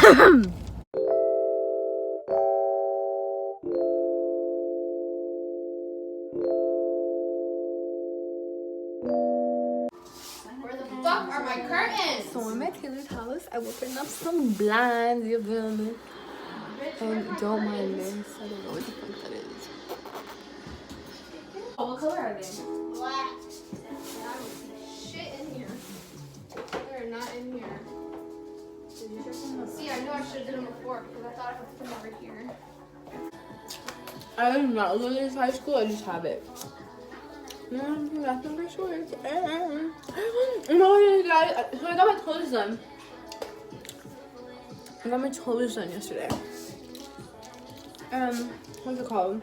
Where the fuck are my curtains? So I'm at Taylor's house. I will put up some blinds, you feel me? And don't mind this. I don't know what the fuck that is. Oh, what color are they? Black. I don't see shit in here. They're not in here. Did you just see? I knew I should have did them before because I thought I would put them over here. I did not learn this high school. I just have it. Nothing for sure. No, guys. So I got my toes done. I got my toes done yesterday. What's it called?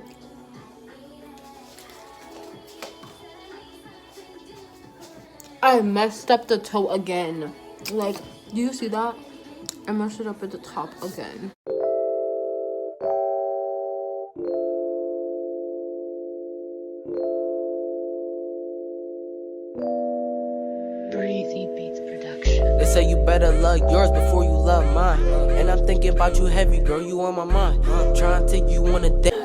I messed up the toe again. Like, do you see that? I messed it up at the top again. They say you better love yours before you love mine. And I'm thinking about you heavy, girl, you on my mind. Trying to take you on a date.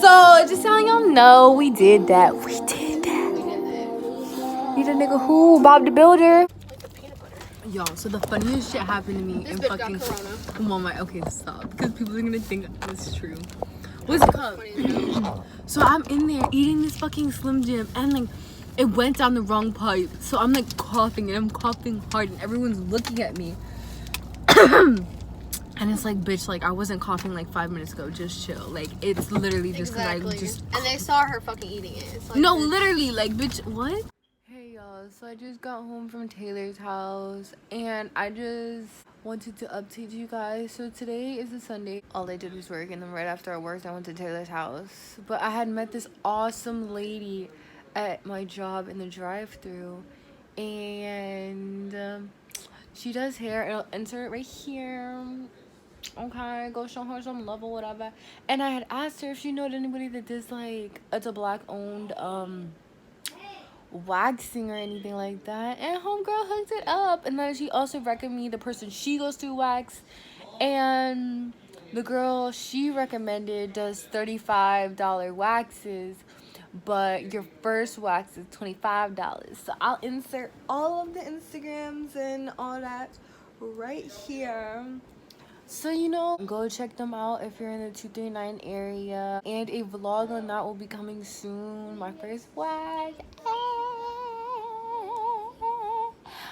So, just telling y'all, no, we did that. We did that. You the nigga who? Bob the Builder. Y'all, so the funniest shit happened to me in fucking Walmart. Okay, stop. Because people are gonna think it's true. What's it called? So I'm in there eating this fucking Slim Jim and like it went down the wrong pipe. So I'm like coughing and I'm coughing hard and everyone's looking at me. And it's like, bitch, like I wasn't coughing like 5 minutes ago. Just chill. Like it's literally just because I just. And they saw her fucking eating it. It's like no, literally, like, bitch, what? Hey y'all, so I just got home from Taylor's house and I just wanted to update you guys. So today is a Sunday. All I did was work and then right after I worked I went to Taylor's house. But I had met this awesome lady at my job in the drive-thru and she does hair and I'll insert it right here. Okay, go show her some love or whatever. And I had asked her if she knows anybody that does like it's a black owned waxing or anything like that, and homegirl hooked it up. And then she also recommended me the person she goes to wax, and the girl she recommended does $35 waxes, but your first wax is $25. So I'll insert all of the Instagrams and all that right here. So, you know, go check them out if you're in the 239 area. And a vlog on that will be coming soon. My first wax.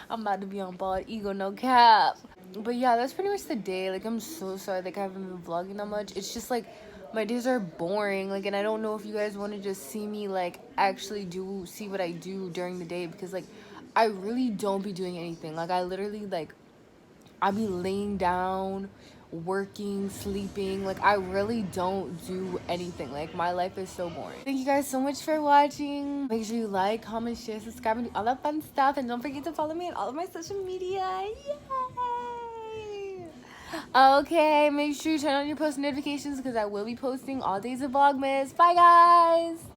I'm about to be on bald ego, no cap. But yeah, that's pretty much the day. Like, I'm so sorry like I haven't been vlogging that much. It's just like my days are boring. Like, and I don't know if you guys want to just see me like actually see what I do during the day, because like I really don't be doing anything. Like I literally like I be laying down, working, sleeping. Like I really don't do anything. Like my life is so boring. Thank you guys so much for watching. Make sure you like, comment, share, subscribe, and do all that fun stuff. And don't forget to follow me on all of my social media. Yay! Okay, make sure you turn on your post notifications because I will be posting all days of VLOGMAS. Bye guys!